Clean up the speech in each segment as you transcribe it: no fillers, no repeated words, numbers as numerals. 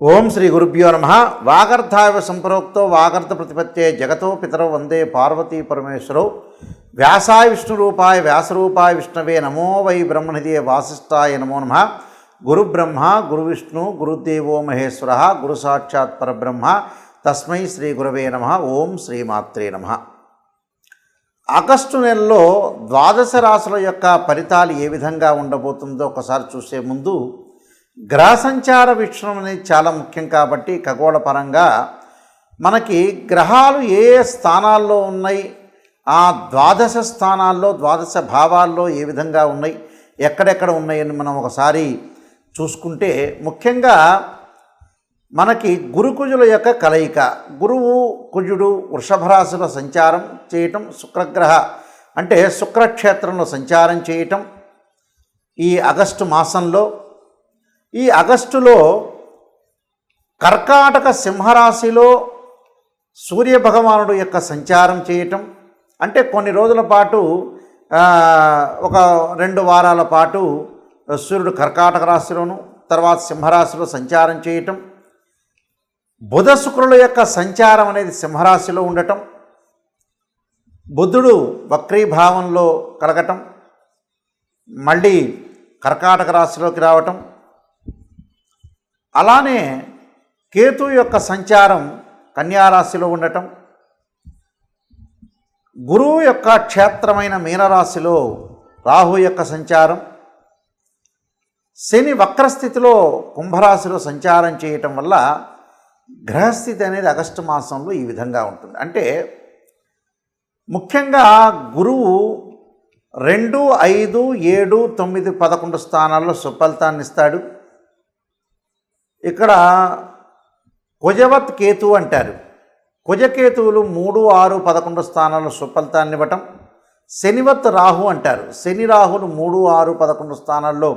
ఓం శ్రీ గురుభ్యో నమ. వాగర్ధాయ సంప్రోక్తో వాగర్ధ ప్రతిపత్తే జగతో పితరౌ వందే పార్వతీ పరమేశ్వరౌ. వ్యాసాయ విష్ణురూపాయ వ్యాసరూపాయ విష్ణవే నమో వై బ్రహ్మనిధే వాసిష్ఠాయ నమో నమ. గురుబ్రహ్మ గురువిష్ణు గురుదేవో మహేశ్వర గురు సాక్షాత్ పరబ్రహ్మ తస్మై శ్రీ గురవే నమ. ఓం శ్రీమాత్రే నమ. ఆగస్టు నెలలో ద్వాదశ రాశుల యొక్క ఫలితాలు ఏ విధంగా ఉండబోతుందో ఒకసారి చూసే ముందు గ్రహ సంచార వీక్షణం అనేది చాలా ముఖ్యం. కాబట్టి ఖగోళ పరంగా మనకి గ్రహాలు ఏ స్థానాల్లో ఉన్నాయి, ఆ ద్వాదశ స్థానాల్లో ద్వాదశ భావాల్లో ఏ విధంగా ఉన్నాయి, ఎక్కడెక్కడ ఉన్నాయని మనం ఒకసారి చూసుకుంటే ముఖ్యంగా మనకి గురుకుజుల యొక్క కలయిక, గురువు కుజుడు వృషభ రాశిలో సంచారం చేయటం, శుక్రగ్రహ అంటే శుక్రక్షేత్రంలో సంచారం చేయటం ఈ ఆగస్టు మాసంలో. ఈ ఆగస్టులో కర్కాటక సింహరాశిలో సూర్యభగవానుడు యొక్క సంచారం చేయటం, అంటే కొన్ని రోజుల పాటు ఒక 2 వారాల పాటు సూర్యుడు కర్కాటక రాశిలోను తర్వాత సింహరాశిలో సంచారం చేయటం, బుధ శుక్రుల యొక్క సంచారం అనేది సింహరాశిలో ఉండటం, బుధుడు వక్రీభావంలో కలగటం, మళ్ళీ కర్కాటక రాశిలోకి రావటం, అలానే కేతు యొక్క సంచారం కన్యారాశిలో ఉండటం, గురువు యొక్క క్షేత్రమైన మీనరాశిలో రాహు యొక్క సంచారం, శని వక్రస్థితిలో కుంభరాశిలో సంచారం చేయటం వల్ల గ్రహస్థితి అనేది ఆగస్టు మాసంలో ఈ విధంగా ఉంటుంది. అంటే ముఖ్యంగా గురువు 2, 5, 7, 9, 11 స్థానాల్లో సుఫలితాన్ని ఇస్తాడు. ఇక్కడ కుజవత్ కేతు అంటారు. కుజకేతువులు 3, 6, 11 స్థానాల్లో సుఫలితాన్ని ఇవ్వటం. శనివత్ రాహు అంటారు. శని రాహులు 3, 6, 11 స్థానాల్లో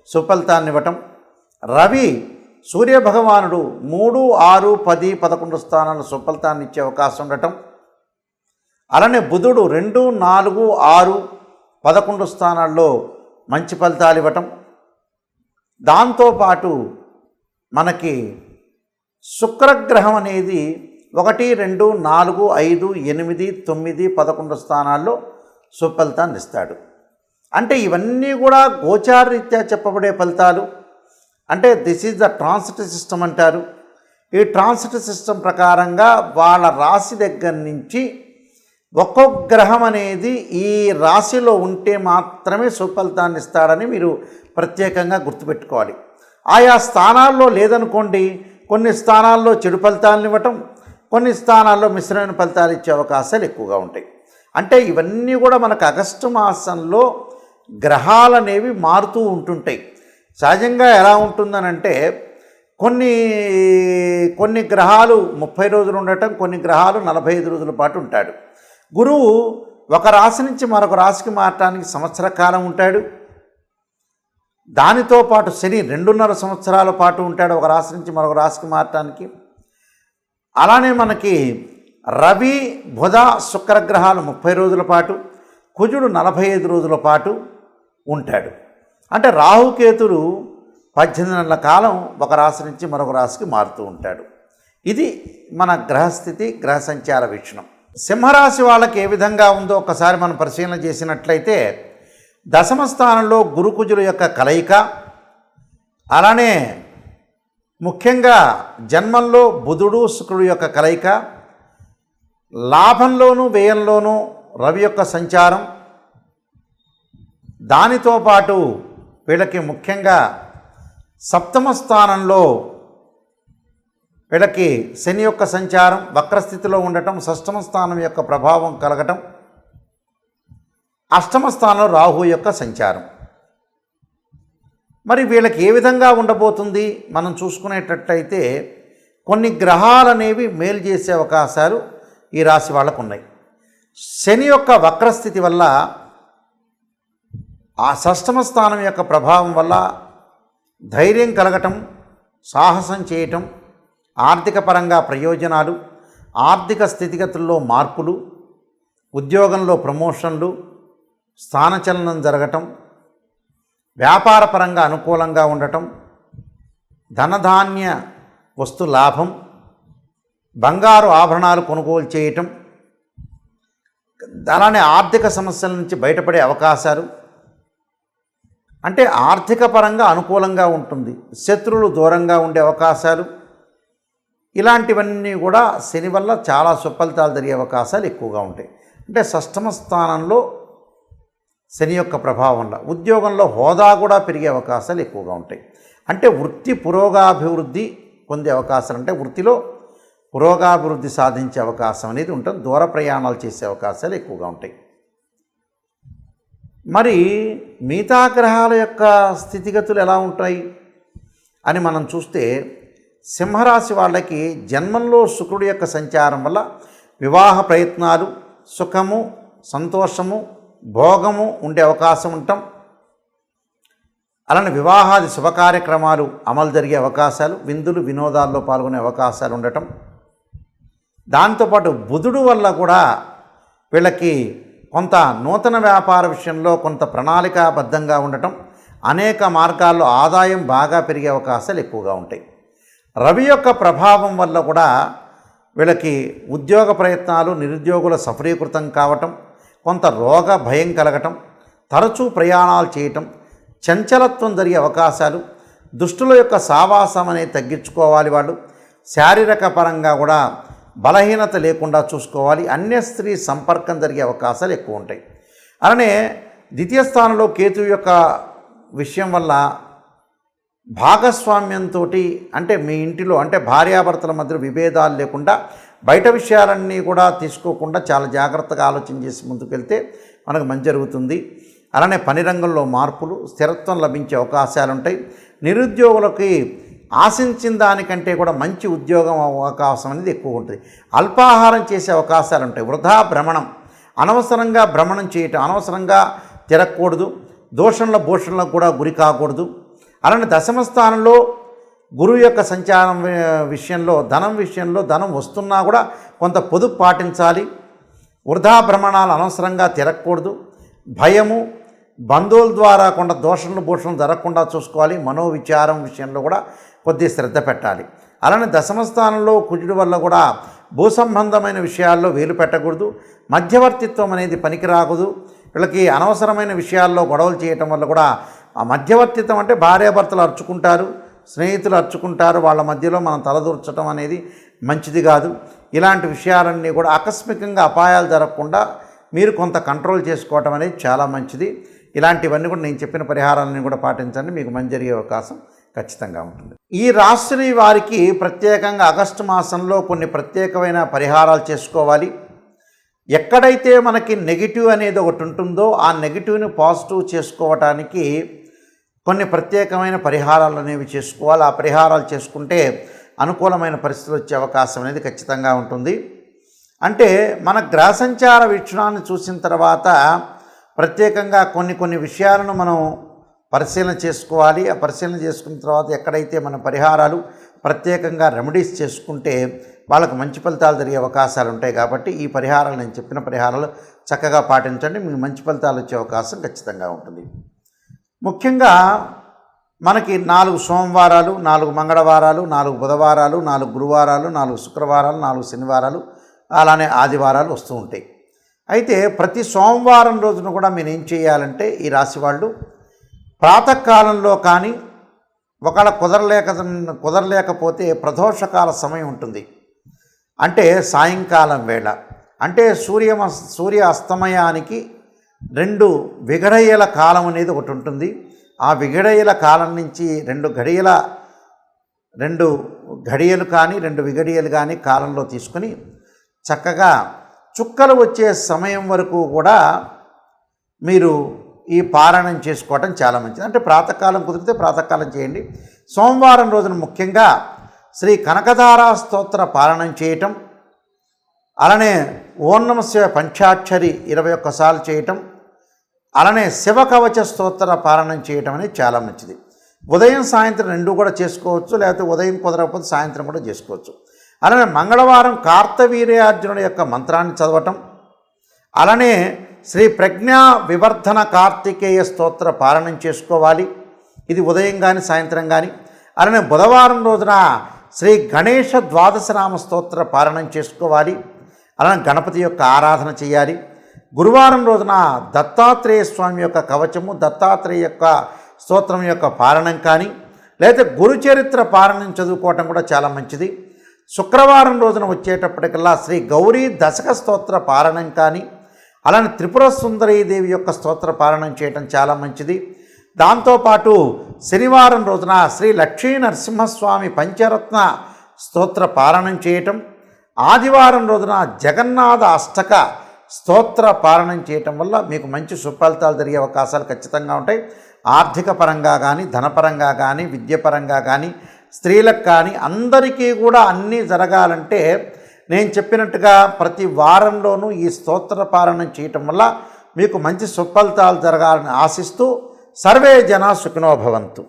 సుఫలితాన్ని ఇవ్వటం. రవి సూర్యభగవానుడు 3, 6, 10, 11 స్థానాల్లో సుఫలితాన్ని ఇచ్చే అవకాశం ఉండటం. అలానే బుధుడు 2, 4, 6, 11 స్థానాల్లో మంచి ఫలితాలు ఇవ్వటం. దాంతోపాటు మనకి శుక్రగ్రహం అనేది 1, 2, 4, 5, 8, 9, 11 స్థానాల్లో సుఫలితాన్ని ఇస్తాడు. అంటే ఇవన్నీ కూడా గోచారరీత్యా చెప్పబడే ఫలితాలు. అంటే this is the transit system అంటారు. ఈ ట్రాన్సిట్ సిస్టమ్ ప్రకారంగా వాళ్ళ రాశి దగ్గర నుంచి ఒక్కొక్క గ్రహం అనేది ఈ రాశిలో ఉంటే మాత్రమే సుఫలితాన్ని ఇస్తాడని మీరు ప్రత్యేకంగా గుర్తుపెట్టుకోవాలి. ఆయా స్థానాల్లో లేదనుకోండి, కొన్ని స్థానాల్లో చెడు ఫలితాలను ఇవ్వటం, కొన్ని స్థానాల్లో మిశ్రమైన ఫలితాలు ఇచ్చే అవకాశాలు ఎక్కువగా ఉంటాయి. అంటే ఇవన్నీ కూడా మనకు ఆగస్టు మాసంలో గ్రహాలు అనేవి మారుతూ ఉంటుంటాయి. సహజంగా ఎలా ఉంటుందనంటే కొన్ని గ్రహాలు 30 రోజులు ఉండటం, కొన్ని గ్రహాలు 45 రోజుల పాటు ఉంటాడు. గురువు ఒక రాశి నుంచి మరొక రాశికి మారటానికి సంవత్సర కాలం ఉంటాడు. దానితో పాటు శని 2.5 సంవత్సరాల పాటు ఉంటాడు ఒక రాశి నుంచి మరొక రాశికి మారటానికి. అలానే మనకి రవి బుధ శుక్రగ్రహాలు 30 రోజుల పాటు, కుజుడు 45 రోజుల పాటు ఉంటాడు. అంటే రాహుకేతుడు 18 నెలల కాలం ఒక రాశి నుంచి మరొక రాశికి మారుతూ ఉంటాడు. ఇది మన గ్రహస్థితి, గ్రహ సంచార వీక్షణం. సింహరాశి వాళ్ళకి ఏ విధంగా ఉందో ఒకసారి మనం పరిశీలన చేసినట్లయితే దశమ స్థానంలో గురుకుజుల యొక్క కలయిక, అలానే ముఖ్యంగా జన్మంలో బుధుడు శుక్రుడు యొక్క కలయిక, లాభంలోనూ వ్యయంలోనూ రవి యొక్క సంచారం, దానితో పాటు వీళ్ళకి ముఖ్యంగా సప్తమ స్థానంలో వీళ్ళకి శని యొక్క సంచారం వక్రస్థితిలో ఉండటం, షష్టమ స్థానం యొక్క ప్రభావం కలగటం, అష్టమ స్థానంలో రాహు యొక్క సంచారం. మరి వీళ్ళకి ఏ విధంగా ఉండబోతుంది మనం చూసుకునేటట్లయితే కొన్ని గ్రహాలు అనేవి మేలు చేసే అవకాశాలు ఈ రాశి వాళ్ళకు ఉన్నాయి. శని యొక్క వక్రస్థితి వల్ల, ఆ షష్టమ స్థానం యొక్క ప్రభావం వల్ల ధైర్యం కలగటం, సాహసం చేయటం, ఆర్థిక పరంగా ప్రయోజనాలు, ఆర్థిక స్థితిగతుల్లో మార్పులు, ఉద్యోగంలో ప్రమోషన్లు, స్థానచలనం జరగటం, వ్యాపారపరంగా అనుకూలంగా ఉండటం, ధనధాన్య వస్తు లాభం, బంగారు ఆభరణాలు కొనుగోలు చేయటం, అలానే ఆర్థిక సమస్యల నుంచి బయటపడే అవకాశాలు, అంటే ఆర్థిక పరంగా అనుకూలంగా ఉంటుంది, శత్రువులు దూరంగా ఉండే అవకాశాలు, ఇలాంటివన్నీ కూడా శని వల్ల చాలా సుఫలితాలు జరిగే అవకాశాలు ఎక్కువగా ఉంటాయి. అంటే షష్టమ స్థానంలో శని యొక్క ప్రభావం వల్ల ఉద్యోగంలో హోదా కూడా పెరిగే అవకాశాలు ఎక్కువగా ఉంటాయి. అంటే వృత్తి పురోగాభివృద్ధి పొందే అవకాశాలు, అంటే వృత్తిలో పురోగాభివృద్ధి సాధించే అవకాశం అనేది ఉంటుంది. దూర ప్రయాణాలు చేసే అవకాశాలు ఎక్కువగా ఉంటాయి. మరి మిగతా గ్రహాల యొక్క స్థితిగతులు ఎలా ఉంటాయి అని మనం చూస్తే, సింహరాశి వాళ్ళకి జన్మంలో శుక్రుడి యొక్క సంచారం వల్ల వివాహ ప్రయత్నాలు, సుఖము, సంతోషము, భోగము ఉండే అవకాశం ఉండటం, అలానే వివాహాది శుభకార్యక్రమాలు అమలు జరిగే అవకాశాలు, విందులు వినోదాల్లో పాల్గొనే అవకాశాలు ఉండటం, దాంతోపాటు బుధుడు వల్ల కూడా వీళ్ళకి కొంత నూతన వ్యాపార విషయంలో కొంత ప్రణాళికాబద్ధంగా ఉండటం, అనేక మార్గాల్లో ఆదాయం బాగా పెరిగే అవకాశాలు ఎక్కువగా ఉంటాయి. రవి యొక్క ప్రభావం వల్ల కూడా వీళ్ళకి ఉద్యోగ ప్రయత్నాలు, నిరుద్యోగుల సఫలీకృతం కావటం, కొంత రోగ భయం కలగటం, తరచూ ప్రయాణాలు చేయటం, చంచలత్వం జరిగే అవకాశాలు, దుష్టుల యొక్క సావాసం అనేది తగ్గించుకోవాలి. వాళ్ళు శారీరక పరంగా కూడా బలహీనత లేకుండా చూసుకోవాలి. అన్య స్త్రీ సంపర్కం జరిగే అవకాశాలు ఎక్కువ ఉంటాయి. అలానే ద్వితీయ స్థానంలో కేతు యొక్క విషయం వల్ల భాగస్వామ్యంతో, అంటే మీ ఇంటిలో అంటే భార్యాభర్తల మధ్య విభేదాలు లేకుండా, బయట విషయాలన్నీ కూడా తీసుకోకుండా చాలా జాగ్రత్తగా ఆలోచన చేసి ముందుకు వెళ్తే మనకు మంచి జరుగుతుంది. అలానే పని రంగంలో మార్పులు, స్థిరత్వం లభించే అవకాశాలు ఉంటాయి. నిరుద్యోగులకి ఆశించిన దానికంటే కూడా మంచి ఉద్యోగం అవకాశం అనేది ఎక్కువ ఉంటుంది. అల్పాహారం చేసే అవకాశాలు ఉంటాయి. వృధా భ్రమణం, అనవసరంగా భ్రమణం చేయటం, అనవసరంగా తిరగకూడదు. దోషంలో భూషణలకు కూడా గురి కాకూడదు. అలానే దశమ స్థానంలో గురువు యొక్క సంచారం విషయంలో, ధనం వస్తున్నా కూడా కొంత పొదుపు పాటించాలి. వృధా భ్రమణాలు అనవసరంగా తిరగకూడదు. భయము, బంధువుల ద్వారా కొంత దోషంలో భూషణలు జరగకుండా చూసుకోవాలి. మనోవిచారం విషయంలో కూడా కొద్దిగా శ్రద్ధ పెట్టాలి. అలానే దశమ స్థానంలో కుజుడి వల్ల కూడా భూ సంబంధమైన విషయాల్లో వేలు పెట్టకూడదు. మధ్యవర్తిత్వం అనేది పనికిరాకూడదు. వీళ్ళకి అనవసరమైన విషయాల్లో గొడవలు చేయటం వల్ల కూడా, ఆ మధ్యవర్తిత్వం అంటే భార్యాభర్తలు అరుచుకుంటారు, స్నేహితులు అరుచుకుంటారు, వాళ్ళ మధ్యలో మనం తలదూర్చడం అనేది మంచిది కాదు. ఇలాంటి విషయాలన్నీ కూడా ఆకస్మికంగా అపాయాలు జరగకుండా మీరు కొంత కంట్రోల్ చేసుకోవటం అనేది చాలా మంచిది. ఇలాంటివన్నీ కూడా నేను చెప్పిన పరిహారాలను కూడా పాటించండి, మీకు మంచి జరిగే అవకాశం ఖచ్చితంగా ఉంటుంది. ఈ రాశి వారికి ప్రత్యేకంగా ఆగస్టు మాసంలో కొన్ని ప్రత్యేకమైన పరిహారాలు చేసుకోవాలి. ఎక్కడైతే మనకి నెగిటివ్ అనేది ఒకటి ఉంటుందో ఆ నెగిటివ్ని పాజిటివ్ చేసుకోవటానికి కొన్ని ప్రత్యేకమైన పరిహారాలు అనేవి చేసుకోవాలి. ఆ పరిహారాలు చేసుకుంటే అనుకూలమైన పరిస్థితులు వచ్చే అవకాశం అనేది ఖచ్చితంగా ఉంటుంది. అంటే మన గ్రహ సంచార వీక్షణాన్ని చూసిన తర్వాత ప్రత్యేకంగా కొన్ని విషయాలను మనం పరిశీలన చేసుకోవాలి. ఆ పరిశీలన చేసుకున్న తర్వాత ఎక్కడైతే మన పరిహారాలు ప్రత్యేకంగా రెమెడీస్ చేసుకుంటే వాళ్ళకు మంచి ఫలితాలు జరిగే అవకాశాలు ఉంటాయి. కాబట్టి ఈ పరిహారాలు, నేను చెప్పిన పరిహారాలు చక్కగా పాటించండి, మీకు మంచి ఫలితాలు వచ్చే అవకాశం ఖచ్చితంగా ఉంటుంది. ముఖ్యంగా మనకి 4 సోమవారాలు, 4 మంగళవారాలు, 4 బుధవారాలు, 4 గురువారాలు, 4 శుక్రవారాలు, 4 శనివారాలు, అలానే ఆదివారాలు వస్తూ ఉంటాయి. అయితే ప్రతి సోమవారం రోజున కూడా మీరు ఏం చేయాలంటే, ఈ రాశి వాళ్ళు ప్రాతకాలంలో కానీ, ఒకవేళ కుదరలేకపోతే ప్రదోషకాల సమయం ఉంటుంది, అంటే సాయంకాలం వేళ, అంటే సూర్య అస్తమయానికి 2 విఘడయ్యల కాలం అనేది ఒకటి ఉంటుంది. ఆ విఘడయ్యల కాలం నుంచి 2 ఘడియలు కానీ 2 విఘడియలు కానీ కాలంలో తీసుకొని చక్కగా చుక్కలు వచ్చే సమయం వరకు కూడా మీరు ఈ పారాయణం చేసుకోవటం చాలా మంచిది. అంటే ప్రాతకాలం కుదిరితే ప్రాతకాలం చేయండి. సోమవారం రోజున ముఖ్యంగా శ్రీ కనకధారా స్తోత్ర పారాయణం చేయటం, అలానే ఓం నమః శివాయ పంచాక్షరి 21 సార్లు చేయటం, అలానే శివకవచ స్తోత్ర పారాయణం చేయటం అనేది చాలా మంచిది. ఉదయం సాయంత్రం 2 కూడా చేసుకోవచ్చు, లేకపోతే ఉదయం కుదరకపోతే సాయంత్రం కూడా చేసుకోవచ్చు. అలానే మంగళవారం కార్తవీర్యార్జునుడి యొక్క మంత్రాన్ని చదవటం, అలానే శ్రీ ప్రజ్ఞా వివర్ధన కార్తికేయ స్తోత్ర పారాయణం చేసుకోవాలి. ఇది ఉదయం కానీ సాయంత్రం కానీ. అలానే బుధవారం రోజున శ్రీ గణేష ద్వాదశనామ స్తోత్ర పారాయణం చేసుకోవాలి. అలానే గణపతి యొక్క ఆరాధన చేయాలి. గురువారం రోజున దత్తాత్రేయ స్వామి యొక్క కవచము, దత్తాత్రేయ యొక్క స్తోత్రం యొక్క పారాయణం కానీ, లేదా గురుచరిత్ర పారాయణం చదువుకోవటం కూడా చాలా మంచిది. శుక్రవారం రోజున వచ్చేటప్పటికల్లా శ్రీ గౌరీ దశక స్తోత్ర పారాయణం కానీ, అలానే త్రిపుర సుందరీదేవి యొక్క స్తోత్ర పారాయణం చేయటం చాలా మంచిది. దాంతోపాటు శనివారం రోజున శ్రీ లక్ష్మీ నరసింహస్వామి పంచరత్న స్తోత్ర పారాయణం చేయటం, ఆదివారం రోజున జగన్నాథ అష్టక స్తోత్ర పారాయణం చేయటం వల్ల మీకు మంచి సుఫలితాలు జరిగే అవకాశాలు ఖచ్చితంగా ఉంటాయి. ఆర్థిక పరంగా కానీ, ధనపరంగా కానీ, విద్యపరంగా కానీ, స్త్రీలకు కానీ అందరికీ కూడా అన్నీ జరగాలంటే నేను చెప్పినట్టుగా ప్రతి వారంలోనూ ఈ స్తోత్ర పారాయణం చేయటం వల్ల మీకు మంచి సుఫలితాలు జరగాలని ఆశిస్తూ సర్వే జనా సుఖినో భవంతు.